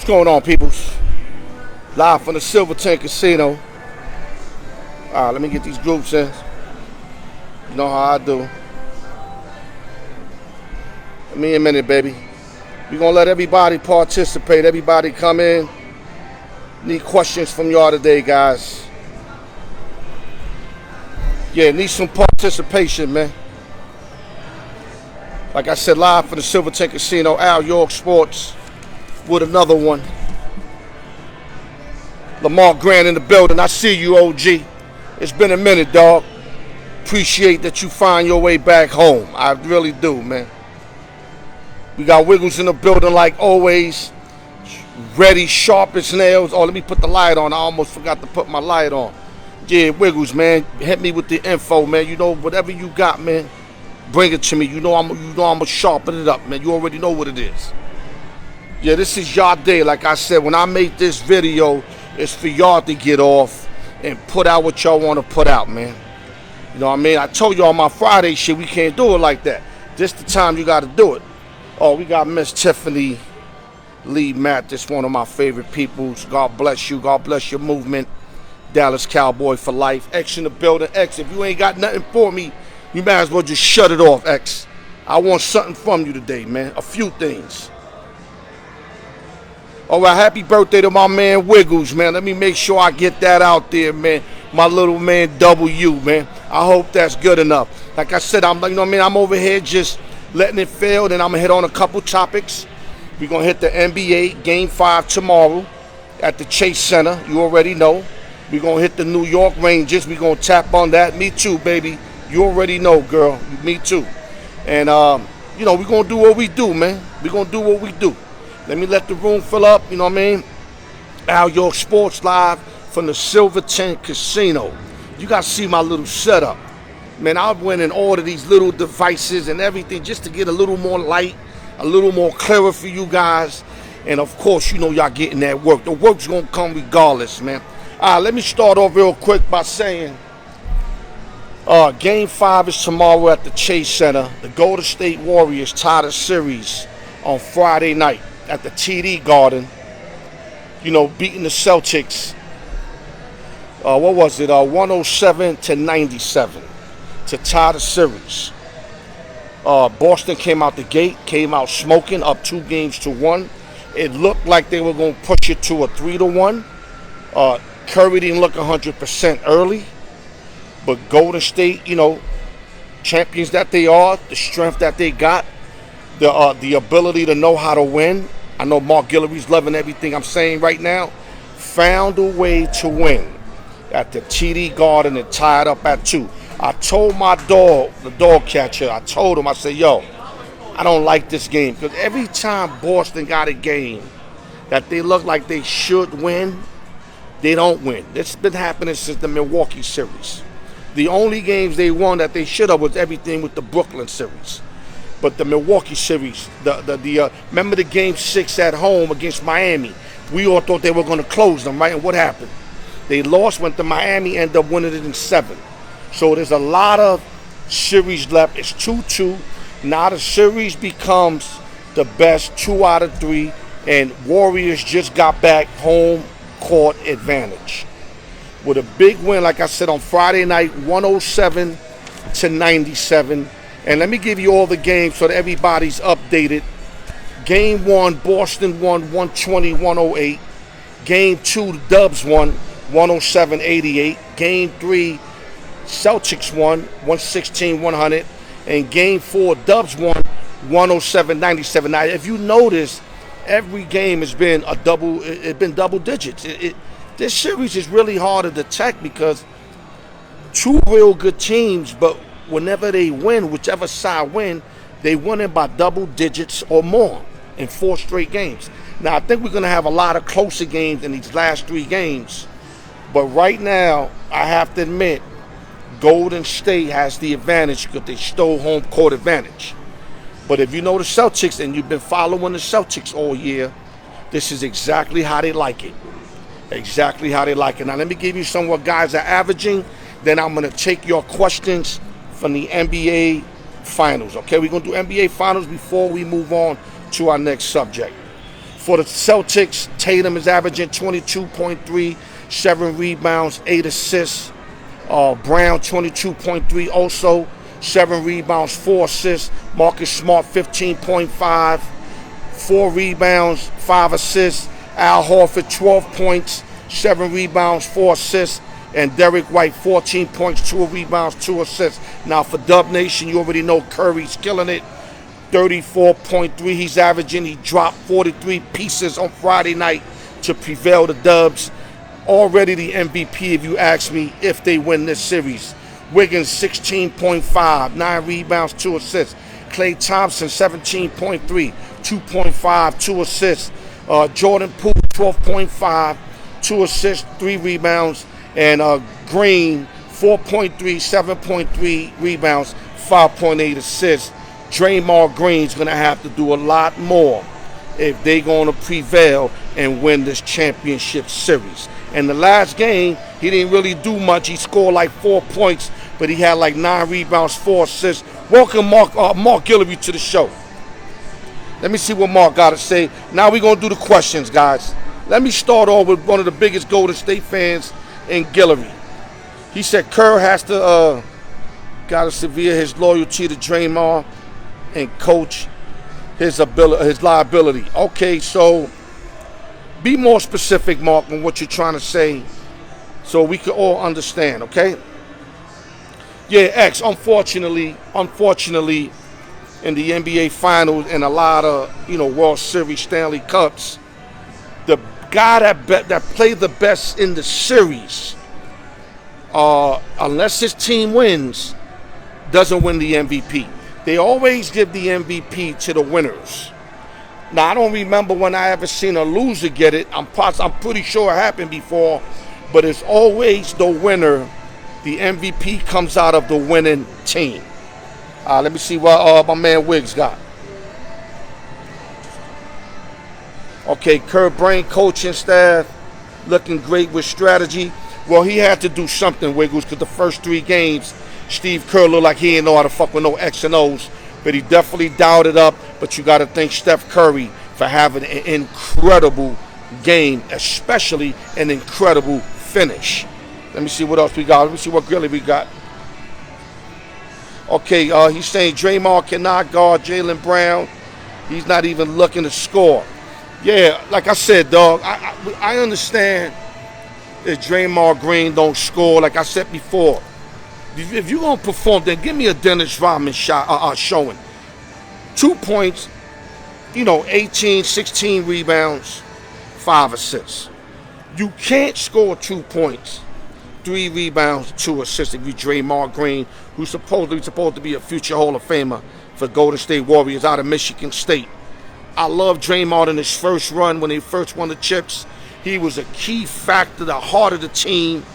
going on, peoples? Live from the Silverton Casino. Alright, let me get these groups in. You know how I do. Give me a minute, baby. We're going to let everybody participate. Everybody come in. Need questions from y'all today, guys. Yeah, need some participation, man. Like I said, live from the Silverton Casino, Al York Sports with another one. Lamar Grant in the building. I see you, OG. It's been a minute, dog. Appreciate that you find your way back home. I really do, man. We got Wiggles in the building like always. Ready, sharp as nails. Oh, let me put the light on. I almost forgot to put my light on. Yeah, Wiggles, man. Hit me with the info, man. You know, whatever you got, man, bring it to me. You know I'm gonna sharpen it up, man. You already know what it is. Yeah, this is y'all day. Like I said, when I make this video, it's for y'all to get off and put out what y'all want to put out, man. You know what I mean? I told y'all my Friday shit, we can't do it like that. This the time you got to do it. Oh, we got Miss Tiffany Lee Mathis, one of my favorite peoples. God bless you. God bless your movement. Dallas Cowboy for life. X in the building. X, if you ain't got nothing for me, you might as well just shut it off, X. I want something from you today, man. A few things. All right, happy birthday to my man Wiggles, man. Let me make sure I get that out there, man. My little man W, man. I hope that's good enough. Like I said, you know what I mean? I'm over here just letting it fill, then I'm going to hit on a couple topics. We're going to hit the NBA Game 5 tomorrow at the Chase Center. You already know. We're going to hit the New York Rangers. We're going to tap on that. Me too, baby. You already know, girl. Me too. And, you know, we're going to do what we do, man. We're going to do what we do. Let me let the room fill up, you know what I mean? Al York Sports live from the Silverton Casino. You got to see my little setup. Man, I went and ordered these little devices and everything just to get a little more light, a little more clearer for you guys. And, of course, you know y'all getting that work. The work's going to come regardless, man. All right, let me start off real quick by saying Game 5 is tomorrow at the Chase Center. The Golden State Warriors tied a series on Friday night at the TD Garden, you know, beating the Celtics, what was it, 107-97 to tie the series. Boston came out the gate, came out smoking, up 2-1. It looked like they were going to push it to a 3-1. Curry didn't look 100% early, but Golden State, you know, champions that they are, the strength that they got, the ability to know how to win. I know Mark Guillory's loving everything I'm saying right now. Found a way to win at the TD Garden and tied up at 2. I told my dog, the dog catcher, I told him, I said, yo, I don't like this game. Because every time Boston got a game that they look like they should win, they don't win. It's been happening since the Milwaukee series. The only games they won that they should have was everything with the Brooklyn series. But the Milwaukee series, remember the Game 6 at home against Miami? We all thought they were going to close them, right? And what happened? They lost, went to Miami, ended up winning it in 7. So there's a lot of series left. It's 2-2. Now the series becomes the best 2 out of 3, and Warriors just got back home court advantage with a big win, like I said, on Friday night, 107-97. And let me give you all the games so that everybody's updated. Game 1, Boston won 120-108. Game 2, the Dubs won 107-88. Game 3, Celtics won 116-100. And Game 4, Dubs won 107-97. Now, if you notice, every game has been double digits. This series is really hard to detect because two real good teams, but whenever they win, whichever side win, they win it by double digits or more in 4 straight games. Now, I think we're going to have a lot of closer games in these last 3 games. But right now, I have to admit, Golden State has the advantage because they stole home court advantage. But if you know the Celtics and you've been following the Celtics all year, this is exactly how they like it. Exactly how they like it. Now, let me give you some what guys are averaging. Then I'm going to take your questions from the NBA Finals. Okay, we're going to do NBA Finals before we move on to our next subject. For the Celtics, Tatum is averaging 22.3, 7 rebounds, 8 assists. Brown, 22.3, also 7 rebounds, 4 assists. Marcus Smart, 15.5, 4 rebounds, 5 assists. Al Horford, 12 points, 7 rebounds, 4 assists. And Derek White, 14 points, 2 rebounds, 2 assists. Now for Dub Nation, you already know Curry's killing it. 34.3 he's averaging. He dropped 43 pieces on Friday night to prevail the Dubs. Already the MVP, if you ask me, if they win this series. Wiggins, 16.5, 9 rebounds, 2 assists. Klay Thompson, 17.3, 2.5, 2 assists. Jordan Poole, 12.5, 2 assists, 3 rebounds. And Green, 4.3, 7.3 rebounds, 5.8 assists. Draymond Green's going to have to do a lot more if they're going to prevail and win this championship series. And the last game, he didn't really do much. He scored like 4 points, but he had like 9 rebounds, 4 assists. Welcome Mark Guillory to the show. Let me see what Mark got to say. Now we're going to do the questions, guys. Let me start off with one of the biggest Golden State fans in Guillory. He said Kerr has to got to severe his loyalty to Draymond and coach his liability. Okay, so be more specific, Mark, on what you're trying to say so we can all understand, okay? Yeah, X, unfortunately, in the NBA Finals and a lot of, World Series, Stanley Cups, the guy that played the best in the series, unless his team wins, doesn't win the MVP. They always give the MVP to the winners. Now, I don't remember when I ever seen a loser get it. I'm pretty sure it happened before, but it's always the winner. The MVP comes out of the winning team. Let me see what my man Wiggs got. Okay, Kerr brain coaching staff looking great with strategy. Well, he had to do something, Wiggles, because the first 3 games, Steve Kerr looked like he didn't know how to fuck with no X and O's, but he definitely dialed it up. But you got to thank Steph Curry for having an incredible game, especially an incredible finish. Let me see what else we got. Let me see what Grilly we got. Okay, he's saying Draymond cannot guard Jaylen Brown. He's not even looking to score. Yeah, like I said, dog, I understand that Draymond Green don't score. Like I said before, if you're going to perform, then give me a Dennis Rodman showing. 2 points, 18, 16 rebounds, 5 assists. You can't score 2 points, 3 rebounds, 2 assists if you Draymond Green, who's supposed to be a future Hall of Famer for Golden State Warriors out of Michigan State. I love Draymond in his first run when they first won the chips. He was a key factor, the heart of the team.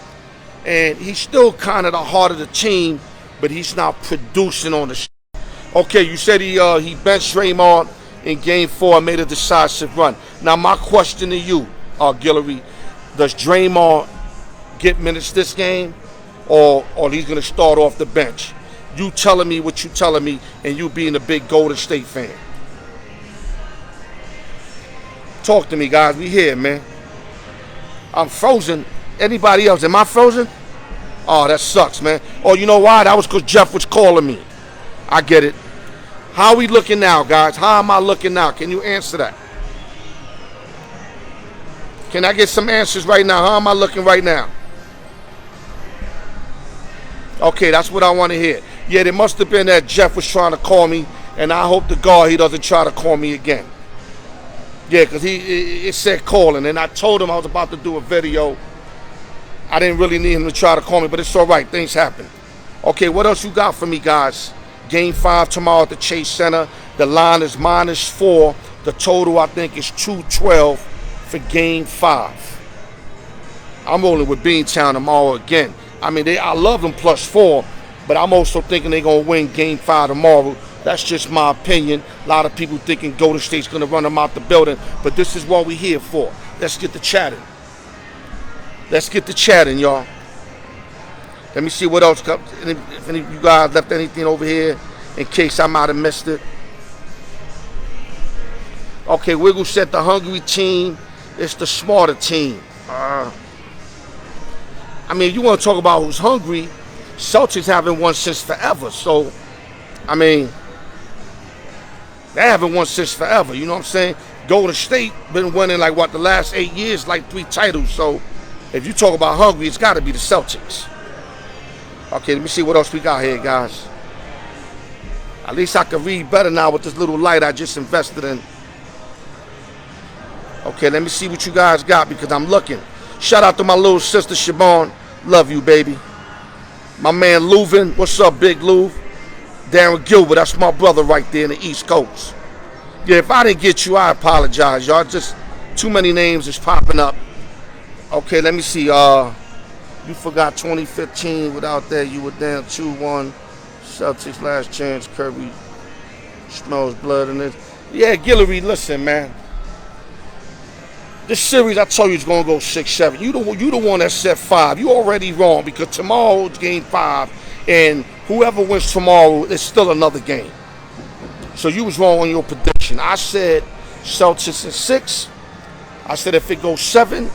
And he's still kind of the heart of the team, but he's not producing on the Okay, you said he benched Draymond in Game 4 and made a decisive run. Now, my question to you, Guillory, does Draymond get minutes this game, or he's going to start off the bench? You telling me what you telling me, and you being a big Golden State fan. Talk to me, guys. We here, man. I'm frozen. Anybody else? Am I frozen? Oh, that sucks, man. Oh, you know why? That was because Jeff was calling me. I get it. How are we looking now, guys? How am I looking now? Can you answer that? Can I get some answers right now? How am I looking right now? Okay, that's what I want to hear. Yeah, it must have been that Jeff was trying to call me, and I hope to God he doesn't try to call me again. Yeah, because it said calling, and I told him I was about to do a video. I didn't really need him to try to call me, but it's all right. Things happen. Okay, what else you got for me, guys? Game 5 tomorrow at the Chase Center. The line is -4. The total, I think, is 212 for Game 5. I'm rolling with Beantown tomorrow again. I mean, I love them +4, but I'm also thinking they're going to win Game 5 tomorrow. That's just my opinion. A lot of people thinking Golden State's going to run them out the building, but this is what we're here for. Let's get to chatting. Let's get to chatting, y'all. Let me see what else. If any of you guys left anything over here in case I might have missed it. Okay, Wiggle said the hungry team is the smarter team. I mean, if you want to talk about who's hungry, Celtics haven't won since forever. So, I mean, they haven't won since forever. You know what I'm saying? Golden State been winning like what, the last 8 years, like 3 titles. So, if you talk about hungry, it's got to be the Celtics. Okay, let me see what else we got here, guys. At least I can read better now with this little light I just invested in. Okay, let me see what you guys got because I'm looking. Shout out to my little sister, Siobhan. Love you, baby. My man, Leuven. What's up, Big Lou? Darren Gilbert. That's my brother right there in the East Coast. Yeah, if I didn't get you, I apologize, y'all. Just too many names is popping up. Okay, let me see. You forgot 2015. Without that, you were down 2-1. Celtics last chance. Kirby smells blood in it. Yeah, Guillory, listen, man. This series, I told you, is going to go 6-7. You the one that said 5. You already wrong because tomorrow's game 5, and whoever wins tomorrow is still another game. So you was wrong on your prediction. I said Celtics in 6. I said if it goes 7,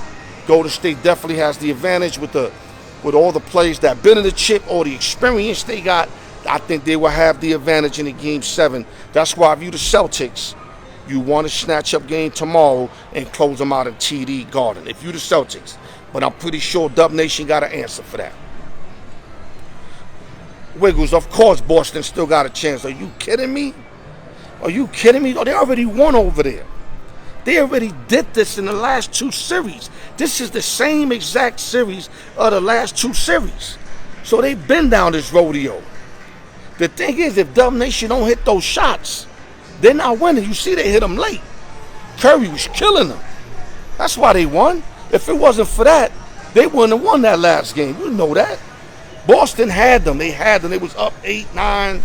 Golden State definitely has the advantage with all the players that been in the chip or the experience they got. I think they will have the advantage in the game 7. That's why I view the Celtics. You want to snatch up game tomorrow and close them out in TD Garden if you the Celtics. But I'm pretty sure Dub Nation got an answer for that. Wiggles, of course Boston still got a chance. Are you kidding me? Are you kidding me? Oh, they already won over there. They already did this in the last 2 series. This is the same exact series of the last 2 series. So they've been down this rodeo. The thing is, if Dub Nation don't hit those shots, they're not winning. You see, they hit them late. Curry was killing them. That's why they won. If it wasn't for that, they wouldn't have won that last game. You know that. Boston had them. They had them. They was up 8, 9,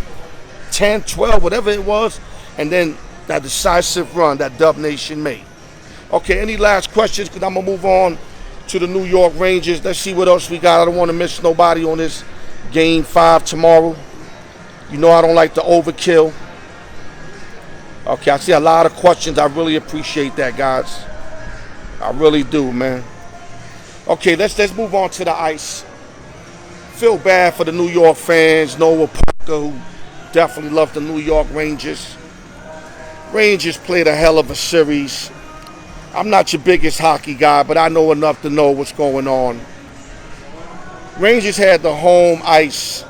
10, 12, whatever it was. And then that decisive run that Dub Nation made. Okay, any last questions? Because I'm going to move on to the New York Rangers. Let's see what else we got. I don't want to miss nobody on this game 5 tomorrow. You know I don't like to overkill. Okay, I see a lot of questions. I really appreciate that, guys. I really do, man. Okay, let's move on to the ice. Feel bad for the New York fans. Noah Parker, who definitely loved the New York Rangers. Rangers played a hell of a series. I'm not your biggest hockey guy, but I know enough to know what's going on. Rangers had the home ice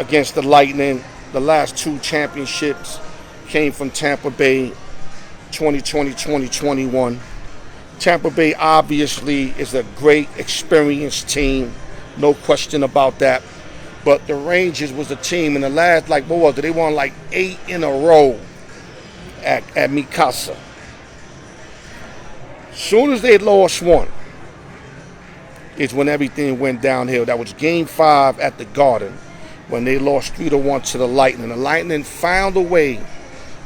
against the Lightning. The last 2 championships came from Tampa Bay, 2020-2021. Tampa Bay obviously is a great, experienced team. No question about that. But the Rangers was a team in the last, like, what was it? They won like 8 in a row at Mikasa. Soon as they lost 1 is when everything went downhill. That was game 5 at the Garden when they lost 3-1 to the Lightning. The Lightning found a way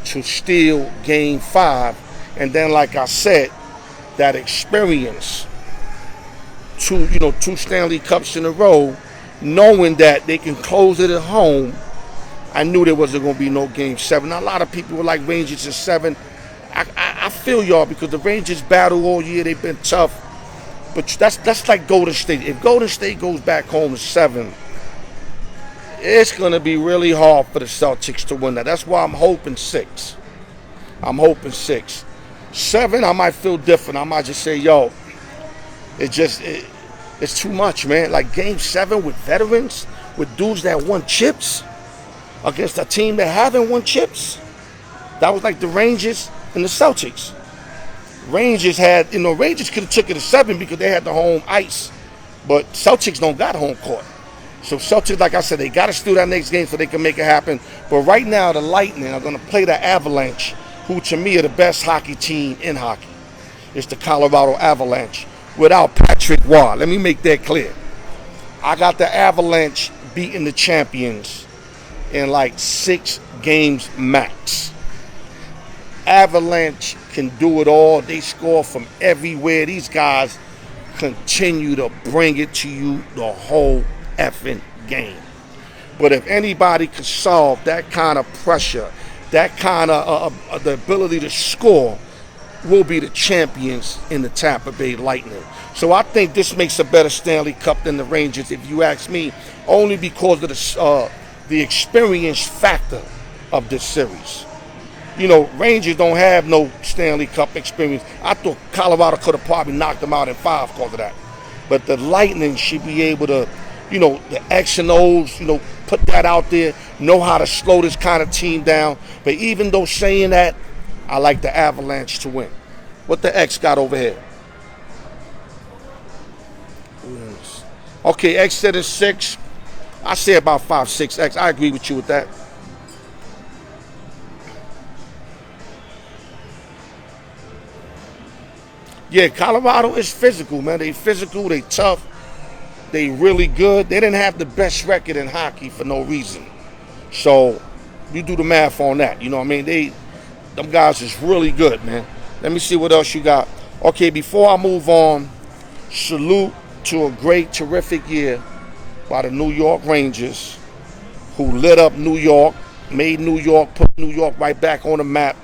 to steal game 5. And then, like I said, that experience, 2 Stanley Cups in a row, knowing that they can close it at home, I knew there wasn't going to be no game 7. Now, a lot of people were like Rangers in 7. I feel y'all because the Rangers battle all year. They've been tough. But that's like Golden State. If Golden State goes back home in 7, it's going to be really hard for the Celtics to win that. That's why I'm hoping 6. I'm hoping 6. 7, I might feel different. I might just say, yo, it's too much, man. Like game 7 with veterans, with dudes that won chips against a team that haven't won chips. That was like the Rangers and the Celtics. Rangers could have took it to 7 because they had the home ice. But Celtics don't got home court. So Celtics, like I said, they got to steal that next game so they can make it happen. But right now, the Lightning are going to play the Avalanche, who to me are the best hockey team in hockey. It's the Colorado Avalanche without Patrick Roy. Let me make that clear. I got the Avalanche beating the champions in like 6 games max. Avalanche can do it all. They score from everywhere. These guys continue to bring it to you the whole effing game. But if anybody could solve that kind of pressure, that kind of the ability to score, will be the champions in the Tampa Bay Lightning. So I think this makes a better Stanley Cup than the Rangers, if you ask me, only because of the experience factor of this series. You know, Rangers don't have no Stanley Cup experience. I thought Colorado could have probably knocked them out in 5 because of that. But the Lightning should be able to, you know, the X and O's, you know, put that out there, know how to slow this kind of team down. But even though saying that, I like the Avalanche to win. What the X got over here? Okay, X said it's 6. I say about 5, 6 X. I agree with you with that. Yeah, Colorado is physical, man. They physical, they tough, they really good. They didn't have the best record in hockey for no reason. So you do the math on that. You know what I mean? Them guys is really good, man. Let me see what else you got. Okay, before I move on, salute to a great, terrific year by the New York Rangers, who lit up New York, made New York, put New York right back on the map.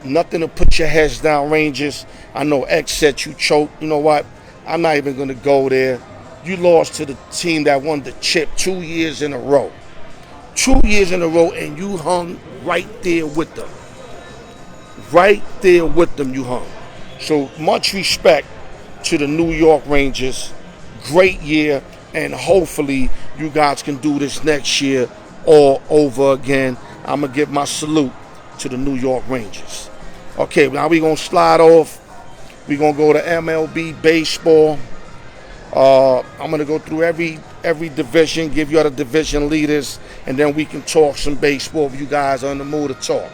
Nothing to put your heads down, Rangers. I know X said you choked. You know what? I'm not even going to go there. You lost to the team that won the chip 2 years in a row. 2 years in a row, and you hung right there with them. Right there with them, you hung. So much respect to the New York Rangers. Great year, and hopefully you guys can do this next year all over again. I'm going to give my salute to the New York Rangers. Okay, now we're going to slide off. We're going to go to MLB baseball. I'm going to go through every division, give you other division leaders, and then we can talk some baseball if you guys are in the mood to talk.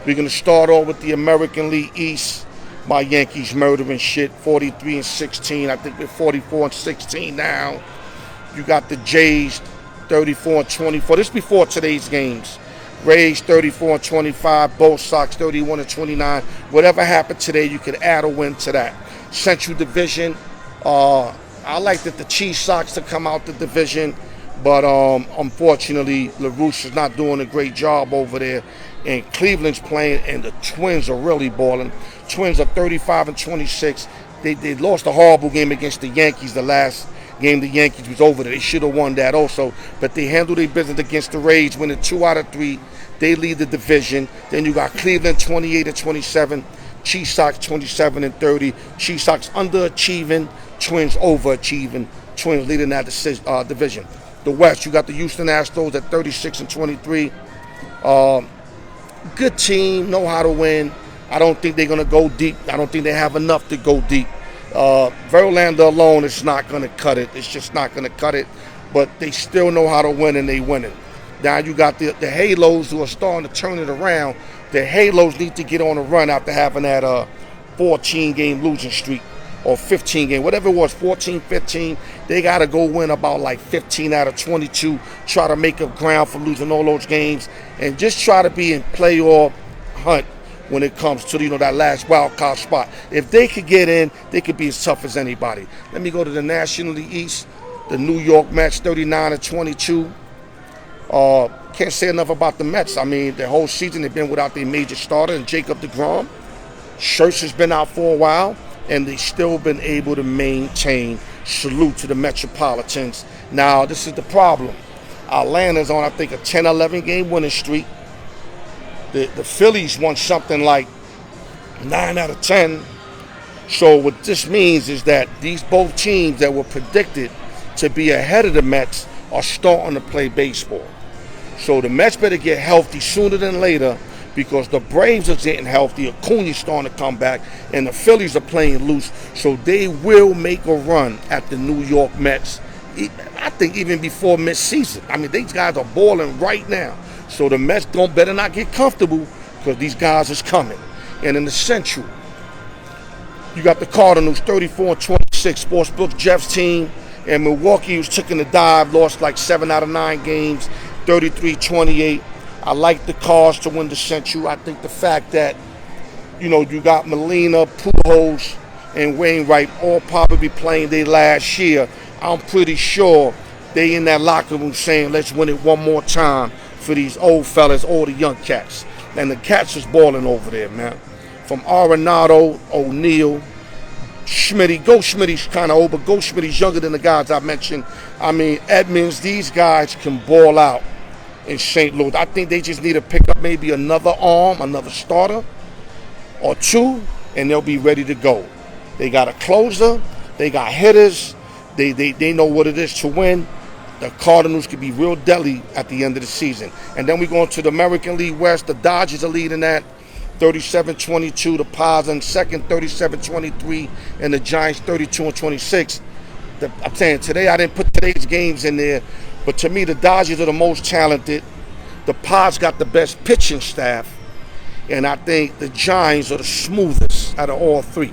We're going to start off with the American League East. My Yankees murdering shit, 43-16. I think we're 44-16 now. You got the Jays, 34-24. This is before today's games. Rays 34-25, both Sox 31-29. Whatever happened today, you could add a win to that. Central Division, I like that the Chiefs Sox to come out the division, but unfortunately, LaRouche is not doing a great job over there. And Cleveland's playing, and the Twins are really balling. Twins are 35-26. They lost a horrible game against the Yankees. The last game the Yankees was over there. They should have won that also. But they handled their business against the Rays, winning 2 out of 3. They lead the division. Then you got Cleveland 28-27. Chiefs Sox 27-30. Chiefs Sox underachieving. Twins overachieving. Twins leading that division. The West, you got the Houston Astros at 36-23. Good team, know how to win. I don't think they're going to go deep. I don't think they have enough to go deep. Verlander alone is not going to cut it. It's just not going to cut it. But they still know how to win, and they winning. Now you got the Halos who are starting to turn it around. The Halos need to get on a run after having that 14-game losing streak or 15-game, whatever it was, 14, 15. They got to go win about like 15 out of 22, try to make up ground for losing all those games, and just try to be in playoff hunt when it comes to, you know, that last wild card spot. If they could get in, they could be as tough as anybody. Let me go to the National League East. The New York Mets, 39-22. Can't say enough about the Mets. I mean, the whole season they've been without their major starter, and Jacob deGrom. Scherzer's been out for a while, and they've still been able to maintain. Salute to the Metropolitans. Now, this is the problem. Atlanta's on, I think, a 10-11 game winning streak. The Phillies won something like 9 out of 10. So what this means is that these both teams that were predicted to be ahead of the Mets are starting to play baseball. So the Mets better get healthy sooner than later, because the Braves are getting healthy, Acuna's starting to come back, and the Phillies are playing loose. So they will make a run at the New York Mets, I think even before mid-season. I mean, these guys are balling right now. So the Mets better not get comfortable, because these guys is coming. And in the Central, you got the Cardinals, 34-26, Sportsbook Jeff's team. And Milwaukee was taking a dive, lost like 7 out of 9 games, 33-28. I like the Cards to win the Central. I think the fact that, you know, you got Molina, Pujols, and Wainwright all probably playing their last year. I'm pretty sure they in that locker room saying, let's win it one more time for these old fellas, all the young cats. And the cats is balling over there, man. from Arenado, O'Neal, Schmitty. Go Schmitty's kind of old, but Go Schmitty's younger than the guys I mentioned. I mean, Edmonds, these guys can ball out in St. Louis. I think they just need to pick up maybe another arm, another starter or two, and they'll be ready to go. They got a closer. They got hitters. They know what it is to win. The Cardinals could be real deadly at the end of the season. And then we go into the American League West. The Dodgers are leading that 37-22. The Padres in second, 37-23. And the Giants 32-26. I'm saying today, I didn't put today's games in there, but to me, the Dodgers are the most talented. The Padres got the best pitching staff. And I think the Giants are the smoothest out of all three.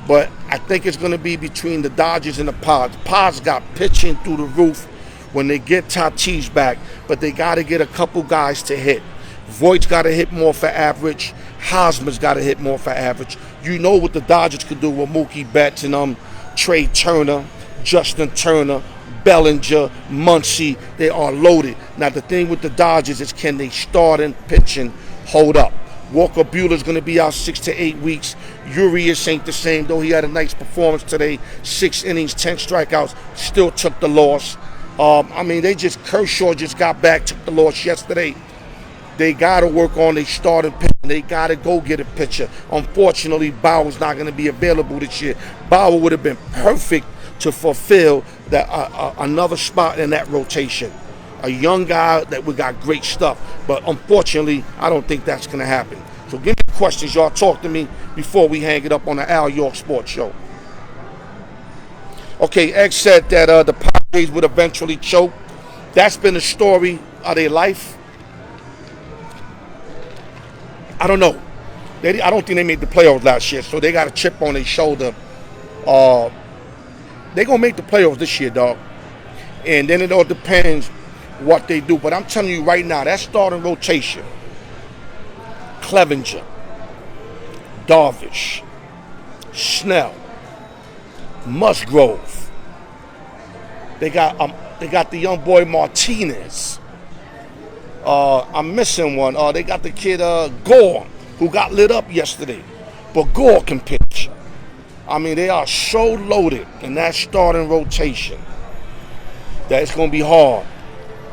But I think it's going to be between the Dodgers and the Padres. The Padres got pitching through the roof when they get Tatis back, but they got to get a couple guys to hit. Voigt's got to hit more for average. Hosmer's got to hit more for average. You know what the Dodgers could do with Mookie Betts and Trey Turner, Justin Turner, Bellinger, Muncy. They are loaded. Now, the thing with the Dodgers is, can they start and pitching hold up? Walker Buehler's going to be out 6 to 8 weeks. Urias ain't the same, though he had a nice performance today. 6 innings, 10 strikeouts, still took the loss. I mean, Kershaw just got back, took the loss yesterday. They got to work on their starting pitching. They got to go get a pitcher. Unfortunately, Bauer's not going to be available this year. Bauer would have been perfect to fulfill another spot in that rotation. A young guy that we got great stuff, but unfortunately, I don't think that's going to happen. So give me questions, y'all. Talk to me before we hang it up on the Al York Sports Show. Okay, Egg said that the Padres would eventually choke. That's been the story of their life. I don't know. I don't think they made the playoffs last year, so they got a chip on their shoulder. They're going to make the playoffs this year, dog. And then it all depends what they do. But I'm telling you right now, that starting rotation, Clevenger, Darvish, Snell, Musgrove. They got the young boy Martinez. I'm missing one. They got the kid Gore, who got lit up yesterday. But Gore can pitch. I mean, they are so loaded in that starting rotation that it's going to be hard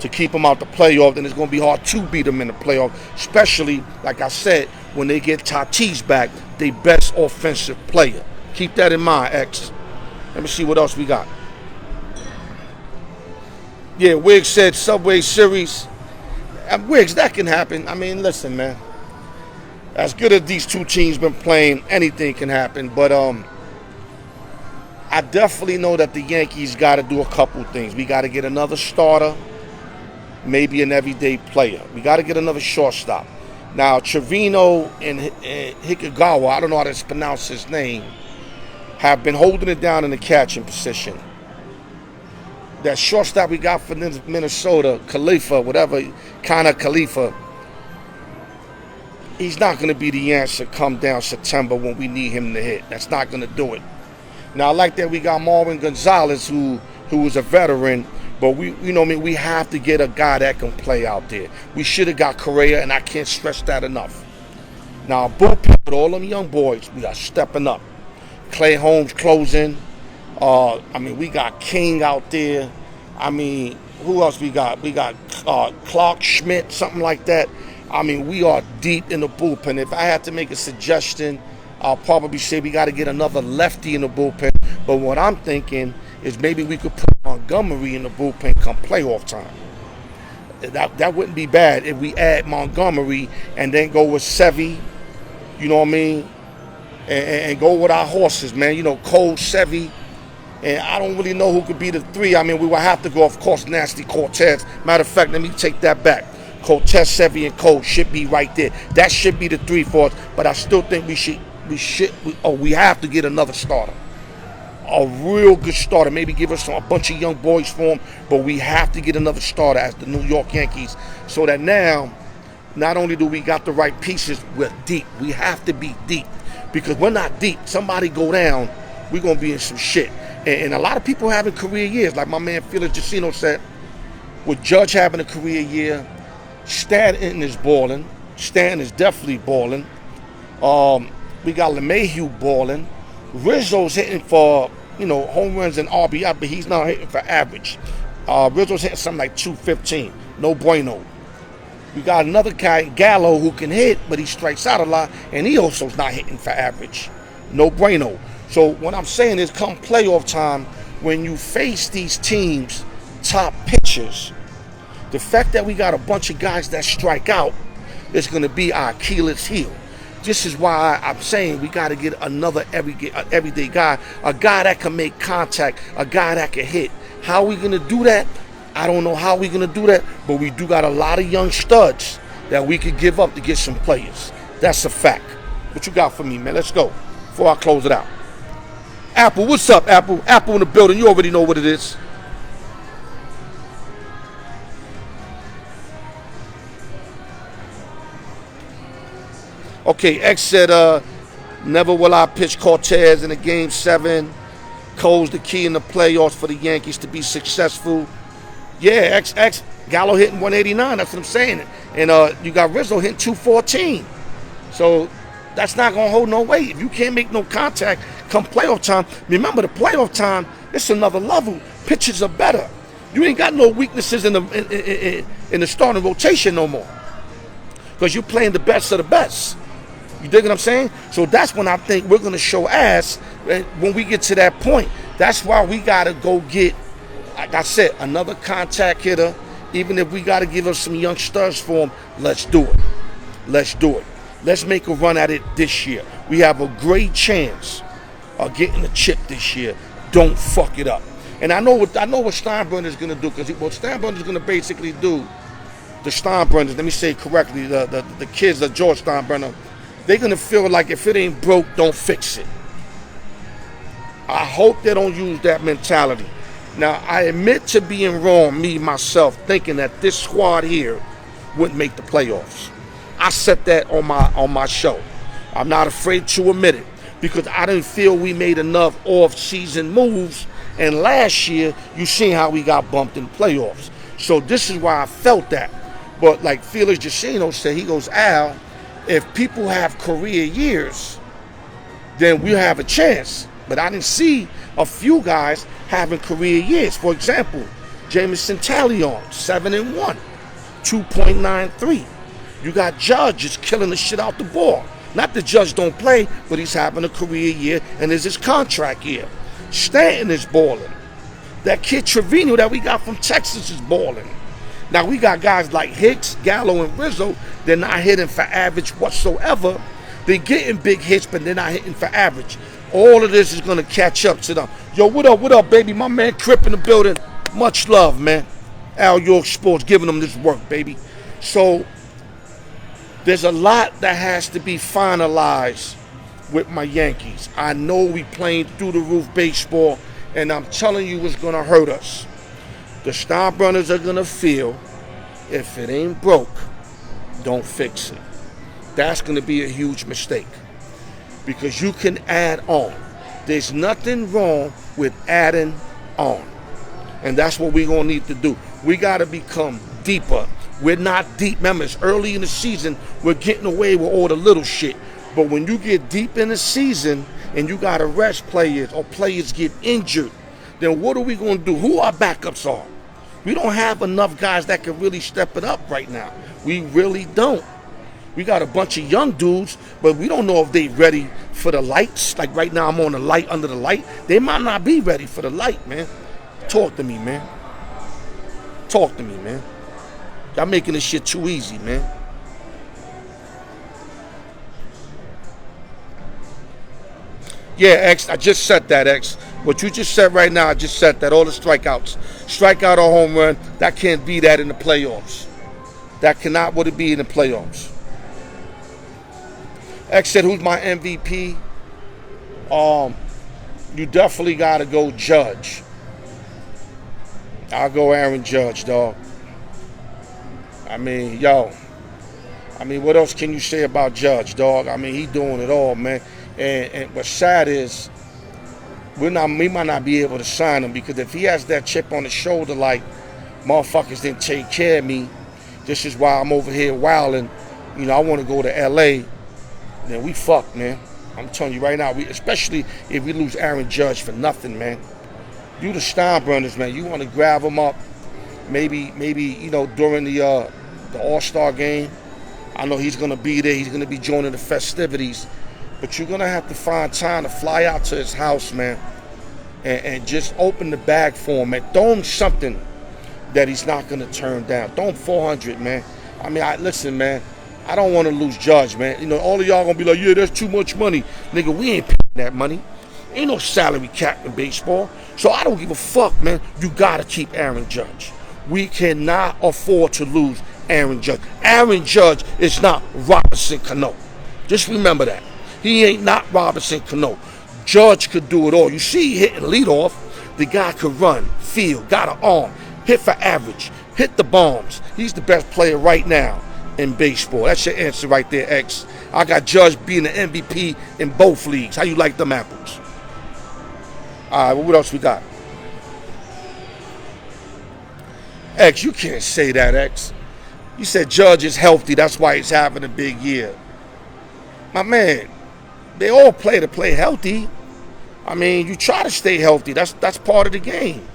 to keep them out the playoff, and it's going to be hard to beat them in the playoff, especially, like I said, when they get Tatis back, their best offensive player. Keep that in mind, X. Let me see what else we got. Yeah, Wiggs said Subway Series. Wiggs, that can happen. I mean, listen, man. As good as these two teams been playing, anything can happen. But I definitely know that the Yankees got to do a couple things. We got to get another starter, maybe an everyday player. We got to get another shortstop. Now, Trevino and Hikagawa, I don't know how to pronounce his name, have been holding it down in the catching position. That shortstop we got for Minnesota, Khalifa, whatever, kind of Khalifa, he's not going to be the answer come down September when we need him to hit. That's not going to do it. Now, I like that we got Marwin Gonzalez, who is a veteran, but we have to get a guy that can play out there. We should have got Correa, and I can't stress that enough. Now, bullpen with all them young boys, we are stepping up. Clay Holmes closing. We got King out there. I mean, who else we got? We got Clark Schmidt, something like that. I mean, we are deep in the bullpen. If I had to make a suggestion, I'll probably say we got to get another lefty in the bullpen. But what I'm thinking is maybe we could put Montgomery in the bullpen come playoff time. That wouldn't be bad if we add Montgomery and then go with Sevy, you know what I mean? And go with our horses, man. You know, Cole, Sevy. And I don't really know who could be the three. I mean, we will have to go, of course, Nasty Cortez. Matter of fact, let me take that back. Cortez, Sevy, and Cole should be right there. That should be the three for us. But I still think we have to get another starter. A real good starter. Maybe give us a bunch of young boys for him. But we have to get another starter as the New York Yankees. So that now, not only do we got the right pieces, we're deep. We have to be deep. Because we're not deep. Somebody go down, we're going to be in some shit. And a lot of people having career years. Like my man Felix Jacino said, with Judge having a career year, Stanton is balling. Stanton is definitely balling. We got LeMahieu balling. Rizzo's hitting for, home runs and RBI, but he's not hitting for average. Rizzo's hitting something like 215. No bueno. We got another guy, Gallo, who can hit, but he strikes out a lot, and he also's not hitting for average. No bueno. So what I'm saying is, come playoff time, when you face these teams' top pitchers, the fact that we got a bunch of guys that strike out is going to be our Achilles heel. This is why I'm saying we got to get another everyday guy, a guy that can make contact, a guy that can hit. How are we going to do that? I don't know how we're going to do that, but we do got a lot of young studs that we could give up to get some players. That's a fact. What you got for me, man? Let's go before I close it out. Apple, what's up, Apple? Apple in the building. You already know what it is. Okay, X said, never will I pitch Cortez in a Game 7. Cole's the key in the playoffs for the Yankees to be successful. Yeah, X Gallo hitting 189. That's what I'm saying. And you got Rizzo hitting 214. So that's not going to hold no weight. If you can't make no contact come playoff time, remember the playoff time, it's another level. Pitchers are better. You ain't got no weaknesses in the starting rotation no more, because you're playing the best of the best. You dig what I'm saying? So that's when I think we're going to show ass when we get to that point. That's why we got to go get, like I said, another contact hitter. Even if we got to give us some young stars for him, let's do it. Let's do it. Let's make a run at it this year. We have a great chance of getting a chip this year. Don't fuck it up. And I know what Steinbrenner's going to do, because what Steinbrenner's going to basically do, the Steinbrenners, let me say it correctly, the kids of George Steinbrenner, they're going to feel like if it ain't broke, don't fix it. I hope they don't use that mentality. Now, I admit to being wrong, me, myself, thinking that this squad here wouldn't make the playoffs. I said that on my show. I'm not afraid to admit it, because I didn't feel we made enough off-season moves, and last year, you seen how we got bumped in the playoffs. So this is why I felt that. But like Felix Jacino said, he goes, Al, if people have career years, then we'll have a chance. But I didn't see a few guys having career years. For example, Jameson Talion, 7-1, 2.93. You got Judge just killing the shit out the ball. Not the Judge don't play, but he's having a career year, and it's his contract year. Stanton is balling. That kid Trevino that we got from Texas is balling. Now, we got guys like Hicks, Gallo, and Rizzo. They're not hitting for average whatsoever. They're getting big hits, but they're not hitting for average. All of this is going to catch up to them. Yo, what up, baby? My man Crip in the building. Much love, man. Al York Sports giving them this work, baby. So, there's a lot that has to be finalized with my Yankees. I know we playing through-the-roof baseball, and I'm telling you it's going to hurt us. The Steinbrenners are going to feel, if it ain't broke, don't fix it. That's going to be a huge mistake, because you can add on. There's nothing wrong with adding on. And that's what we're going to need to do. We got to become deeper. We're not deep. Remember, it's early in the season. We're getting away with all the little shit. But when you get deep in the season and you got to rest players, or players get injured, then what are we going to do? Who our backups are? We don't have enough guys that can really step it up right now. We really don't. We got a bunch of young dudes, but we don't know if they ready for the lights. Like right now, I'm on the light, under the light. They might not be ready for the light, man. Talk to me, man. Talk to me, man. Y'all making this shit too easy, man. Yeah, X, I just said that, X. What you just said right now, I just said that. All the strikeouts. Strikeout or home run, that can't be that in the playoffs. That cannot what it be in the playoffs. X said, who's my MVP? You definitely got to go Judge. I'll go Aaron Judge, dog. I mean, what else can you say about Judge, dog? I mean, he doing it all, man. And what's sad is we might not be able to sign him, because if he has that chip on his shoulder like motherfuckers didn't take care of me, this is why I'm over here wilding. I want to go to L.A. then we fucked, man. I'm telling you right now, especially if we lose Aaron Judge for nothing, man. You the Steinbrenners, man. You want to grab them up, maybe during the All-Star game. I know he's gonna be there. He's gonna be joining the festivities, but you're gonna have to find time to fly out to his house, man, and just open the bag for him, man. Throw him something that he's not gonna turn down. Throw him 400, man. I mean, listen, man. I don't want to lose Judge, man. All of y'all gonna be like, yeah, that's too much money. Nigga, we ain't paying that money. Ain't no salary cap in baseball. So I don't give a fuck, man. You gotta keep Aaron Judge. We cannot afford to lose Aaron Judge. Aaron Judge is not Robinson Cano. Just remember that. He ain't not Robinson Cano. Judge could do it all. You see he hitting leadoff. The guy could run, field, got an arm, hit for average, hit the bombs. He's the best player right now in baseball. That's your answer right there, X. I got Judge being the MVP in both leagues. How you like them apples? All right, well, what else we got? X, you can't say that, X. You said Judge is healthy. That's why he's having a big year. My man, they all play to play healthy. I mean, you try to stay healthy. That's part of the game.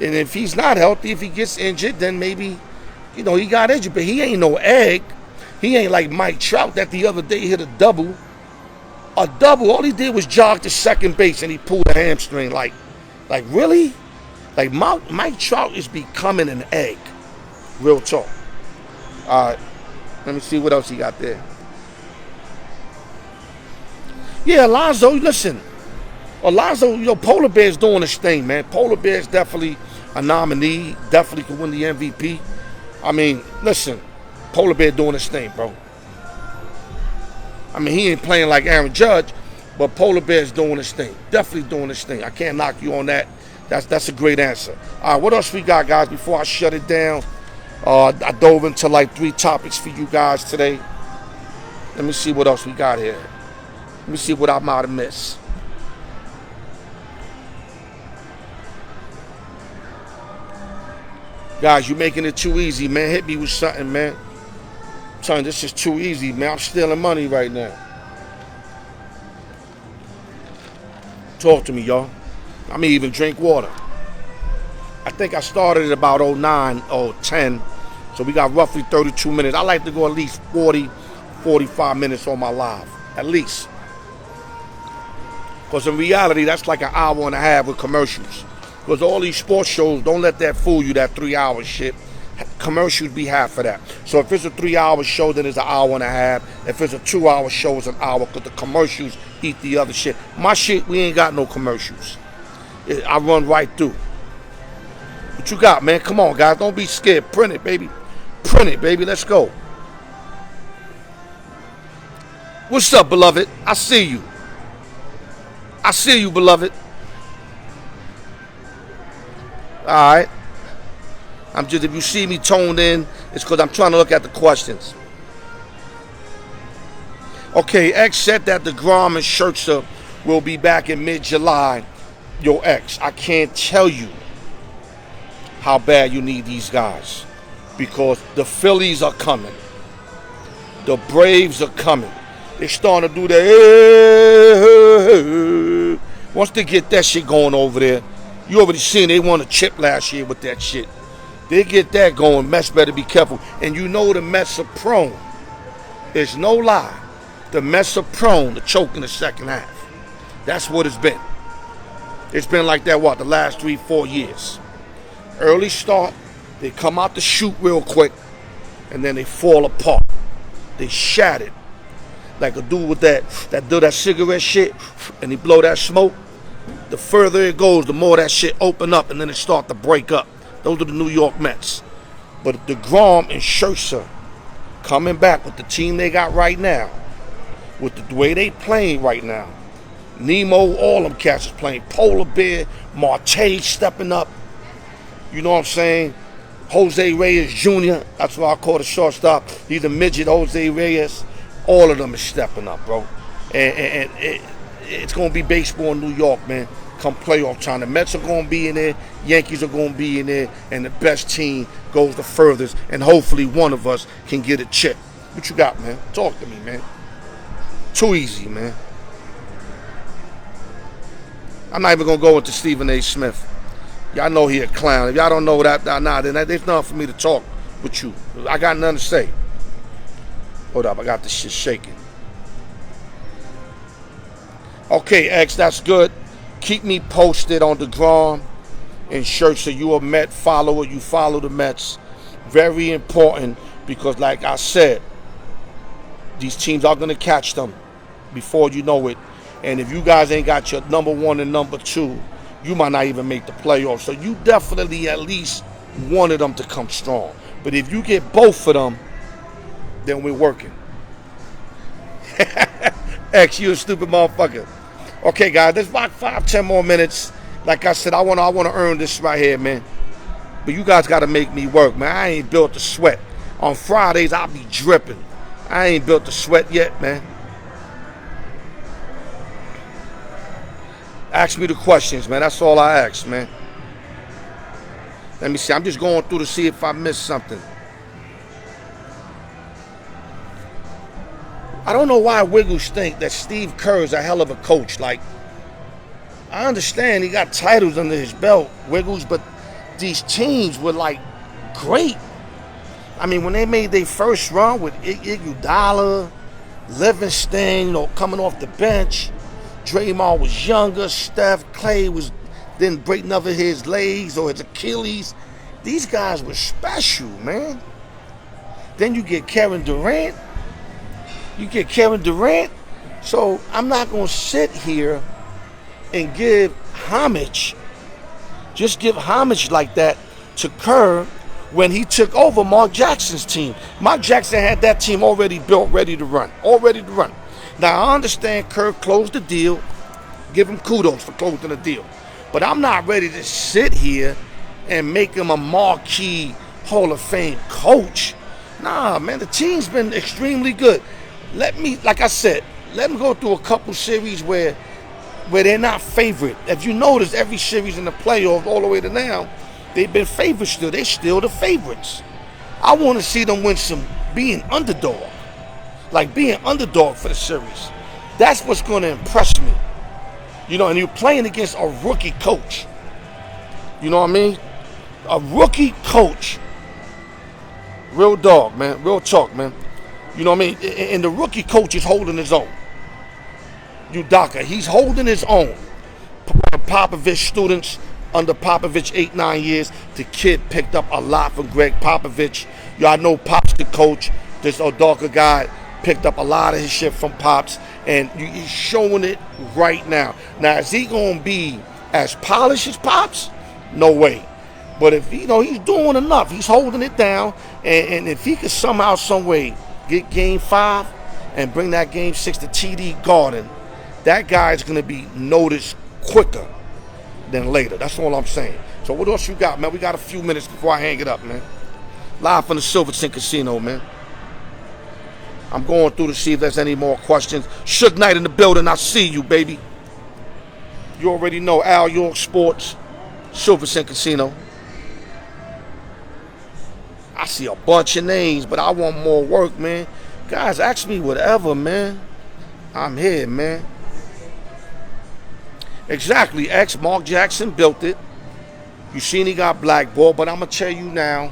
And if he's not healthy, if he gets injured, then maybe, he got injured. But he ain't no egg. He ain't like Mike Trout that the other day hit a double. A double. All he did was jog to second base and he pulled a hamstring. Like really? Like Mike Trout is becoming an egg. Real talk. All right. Let me see what else he got there. Yeah, Alonzo, listen. Alonzo, Polar Bear's doing his thing, man. Polar Bear's definitely a nominee. Definitely could win the MVP. I mean, listen. Polar Bear doing his thing, bro. I mean, he ain't playing like Aaron Judge, but Polar Bear's doing his thing. Definitely doing his thing. I can't knock you on that. That's a great answer. All right, what else we got, guys, before I shut it down? I dove into like 3 topics for you guys today. Let me see what else we got here. Let me see what I might have missed. Guys, you're making it too easy, man. Hit me with something, man. I'm telling you, this is too easy, man. I'm stealing money right now. Talk to me, y'all. I may even drink water. I think I started at about 09 or 10. So we got roughly 32 minutes. I like to go at least 40, 45 minutes on my live. At least. Because in reality, that's like an hour and a half with commercials. Because all these sports shows, don't let that fool you, that 3-hour shit. Commercials be half of that. So if it's a 3-hour show, then it's an hour and a half. If it's a 2-hour show, it's an hour. Because the commercials eat the other shit. My shit, we ain't got no commercials. I run right through. What you got, man? Come on, guys. Don't be scared. Print it, baby. Print it, baby. Let's go. What's up, beloved? I see you. I see you, beloved. All right. If you see me toned in, it's because I'm trying to look at the questions. Okay, X said that DeGrom and Scherzer will be back in mid-July. Yo, X, I can't tell you how bad you need these guys because the Phillies are coming. The Braves are coming. They're starting to do that. Once they get that shit going over there, you already seen they won a chip last year with that shit. They get that going, Mets better be careful. And you know the Mets are prone. There's no lie. The Mets are prone to choke in the second half. That's what it's been. It's been like that, the last 3-4 years. Early start, they come out the chute real quick, and then they fall apart. They shattered. Like a dude with that cigarette shit, and he blow that smoke. The further it goes, the more that shit open up, and then it start to break up. Those are the New York Mets. But DeGrom and Scherzer coming back with the team they got right now, with the way they playing right now. Nemo, all them cats is playing. Polar Bear, Marte stepping up. You know what I'm saying? Jose Reyes Jr., that's why I call the shortstop. He's a midget, Jose Reyes. All of them is stepping up, bro. And it's going to be baseball in New York, man. Come playoff time. The Mets are going to be in there. Yankees are going to be in there. And the best team goes the furthest. And hopefully one of us can get a chip. What you got, man? Talk to me, man. Too easy, man. I'm not even going to go into Stephen A. Smith. Y'all know he a clown. If y'all don't know that, then there's nothing for me to talk with you. I got nothing to say. Hold up, I got this shit shaking. Okay, X, that's good. Keep me posted on the DeGrom and Scherzer. You a Met follower. You follow the Mets. Very important because, like I said, these teams are going to catch them before you know it. And if you guys ain't got your number one and number two, you might not even make the playoffs. So you definitely at least wanted them to come strong. But if you get both of them, then we're working. X, you a stupid motherfucker. Okay, guys, there's about 5-10 more minutes. Like I said, I want to earn this right here, man. But you guys got to make me work, man. I ain't built to sweat. On Fridays, I'll be dripping. I ain't built to sweat yet, man. Ask me the questions, man. That's all I ask, man. Let me see. I'm just going through to see if I missed something. I don't know why Wiggles think that Steve Kerr is a hell of a coach. Like, I understand he got titles under his belt, Wiggles, but these teams were, like, great. I mean, when they made their first run with Iguodala, Livingston, coming off the bench, Draymond was younger, Steph, Clay didn't break none of his legs or his Achilles. These guys were special, man. Then you get Kevin Durant. So I'm not going to sit here and give homage like that to Kerr when he took over Mark Jackson's team. Mark Jackson had that team already built, ready to run. Now, I understand Kerr closed the deal. Give him kudos for closing the deal. But I'm not ready to sit here and make him a marquee Hall of Fame coach. Nah, man, the team's been extremely good. Like I said, let them go through a couple series where they're not favored. If you notice, every series in the playoffs all the way to now, they've been favored still. They're still the favorites. I want to see them win some being underdog. Like being underdog for the series. That's what's going to impress me. And you're playing against a rookie coach. You know what I mean? A rookie coach. Real dog, man. Real talk, man. You know what I mean? And the rookie coach is holding his own. Udoka, he's holding his own. Popovich students under Popovich 8-9 years. The kid picked up a lot from Greg Popovich. Y'all know Pop's the coach. This Udoka guy picked up a lot of his shit from Pops. And he's showing it right now. Now, is he going to be as polished as Pops? No way. But if, he's doing enough. He's holding it down. And if he could somehow, some way get Game 5 and bring that Game 6 to TD Garden, that guy's going to be noticed quicker than later. That's all I'm saying. So what else you got, man? We got a few minutes before I hang it up, man. Live from the Silverton Casino, man. I'm going through to see if there's any more questions. Suge Knight in the building. I see you, baby. You already know Al York Sports, Silverton Casino. I see a bunch of names, but I want more work, man. Guys, ask me whatever, man. I'm here, man. Exactly, X. Mark Jackson built it. You seen he got blackballed, but I'm going to tell you now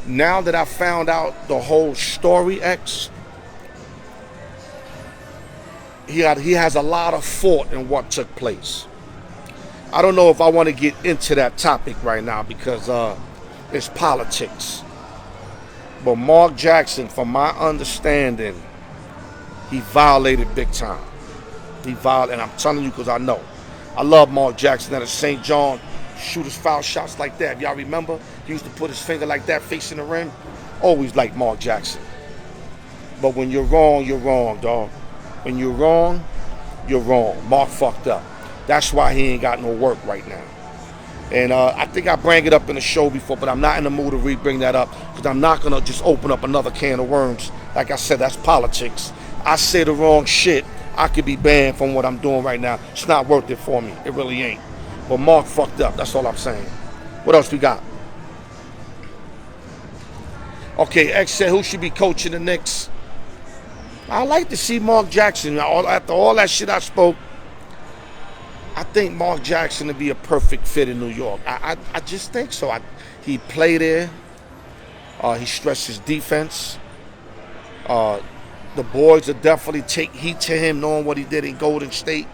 that I found out the whole story, X, he has a lot of fault in what took place. I don't know if I want to get into that topic right now because it's politics. But Mark Jackson, from my understanding, he violated big time. And I'm telling you because I know. I love Mark Jackson at St. John. Shoot his foul shots like that. Y'all remember? He used to put his finger like that facing the rim. Always like Mark Jackson. But when you're wrong, dog. When you're wrong, you're wrong. Mark fucked up. That's why he ain't got no work right now. And I think I bring it up in the show before, but I'm not in the mood to re-bring that up because I'm not going to just open up another can of worms. Like I said, that's politics. I say the wrong shit, I could be banned from what I'm doing right now. It's not worth it for me. It really ain't. But Mark fucked up. That's all I'm saying. What else we got? Okay, X said who should be coaching the Knicks? I like to see Mark Jackson. After all that shit I spoke, I think Mark Jackson would be a perfect fit in New York. I just think so. He played there. He stressed his defense. The boys will definitely take heat to him knowing what he did in Golden State.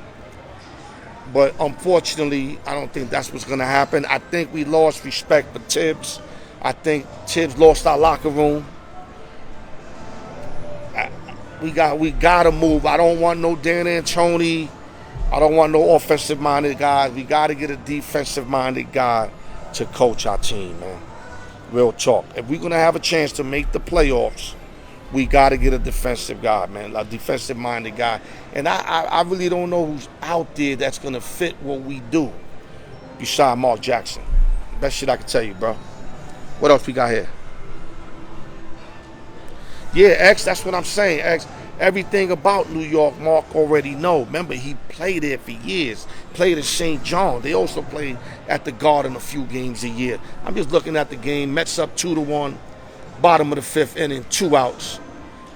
But unfortunately, I don't think that's what's going to happen. I think we lost respect for Tibbs. I think Tibbs lost our locker room. We got to move. I don't want no Dan Antoni. I don't want no offensive-minded guys. We got to get a defensive-minded guy to coach our team, man. Real talk. If we're going to have a chance to make the playoffs, we got to get a defensive guy, man, a defensive-minded guy. And I really don't know who's out there that's going to fit what we do beside Mark Jackson. Best shit I can tell you, bro. What else we got here? Yeah, X, that's what I'm saying, X. Everything about New York, Mark already know. Remember, he played there for years. Played at St. John. They also played at the Garden a few games a year. I'm just looking at the game. Mets up 2-1. Bottom of the fifth inning, 2 outs.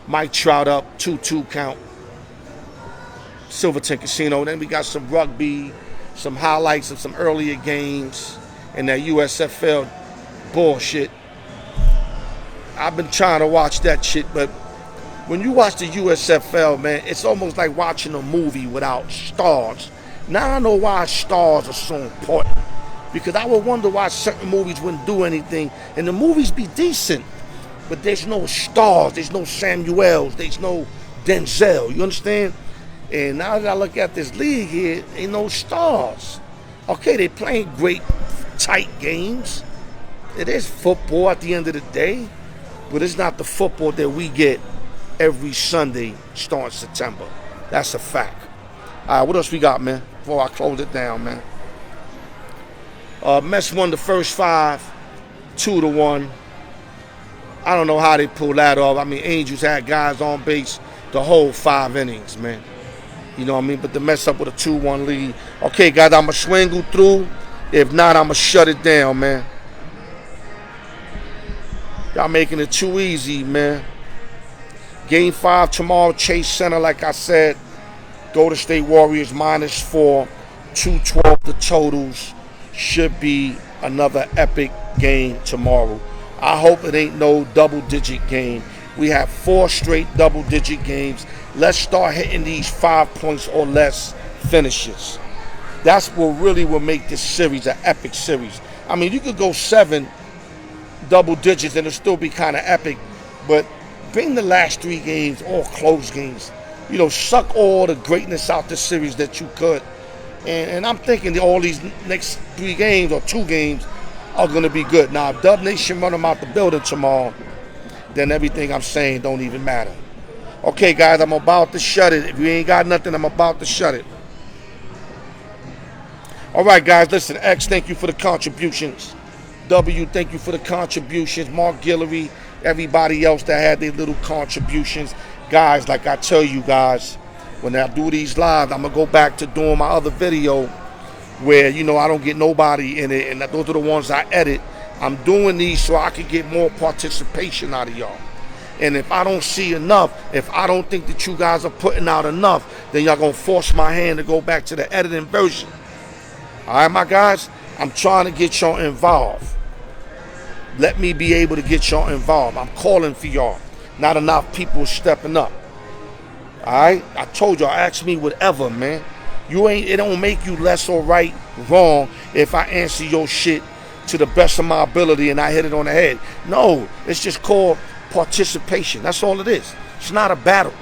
Mike Trout up, 2-2 count. Silverton Casino. Then we got some rugby, some highlights of some earlier games, and that USFL bullshit. I've been trying to watch that shit, but when you watch the USFL, man, it's almost like watching a movie without stars. Now I know why stars are so important. Because I would wonder why certain movies wouldn't do anything, and the movies be decent. But there's no stars, there's no Samuels, there's no Denzel, you understand? And now that I look at this league here, ain't no stars. Okay, they playing great, tight games. It is football at the end of the day, but it's not the football that we get every Sunday starting September. That's a fact. All right, what else we got, man, before I close it down, man? Mets won the first 5, 2-1. I don't know how they pulled that off. I mean, Angels had guys on base the whole 5 innings, man. You know what I mean? But the Mets up with a 2-1 lead. Okay, guys, I'm going to swingle through. If not, I'm going to shut it down, man. Y'all making it too easy, man. Game 5 tomorrow, Chase Center, like I said. Golden State Warriors -4. 212 the totals. Should be another epic game tomorrow. I hope it ain't no double-digit game. We have 4 straight double-digit games. Let's start hitting these 5 points or less finishes. That's what really will make this series an epic series. I mean, you could go 7 double digits and it'll still be kind of epic, but bring the last 3 games all close games. You know, suck all the greatness out the series that you could. And I'm thinking that all these next 3 games or 2 games are going to be good. Now, if Dub Nation run them out the building tomorrow, then everything I'm saying don't even matter. Okay, guys, I'm about to shut it. If you ain't got nothing, I'm about to shut it. All right, guys, listen. X, thank you for the contributions. W, thank you for the contributions. Mark Guillory, everybody else that had their little contributions. Guys, like I tell you guys, when I do these lives, I'm going to go back to doing my other video where, you know, I don't get nobody in it, and those are the ones I edit. I'm doing these so I can get more participation out of y'all. And if I don't see enough, if I don't think that you guys are putting out enough, then y'all going to force my hand to go back to the editing version. All right, my guys? I'm trying to get y'all involved. Let me be able to get y'all involved. I'm calling for y'all. Not enough people stepping up. All right? I told y'all, ask me whatever, man. It don't make you less or right, wrong if I answer your shit to the best of my ability and I hit it on the head. No, it's just called participation. That's all it is. It's not a battle.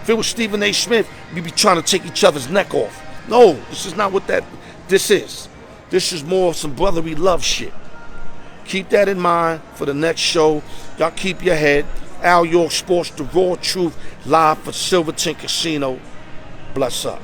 If it was Stephen A. Smith, we'd be trying to take each other's neck off. No, this is not what this is. This is more some brotherly love shit. Keep that in mind for the next show. Y'all keep your head. Al York Sports, the raw truth, live for Silverton Casino. Bless up.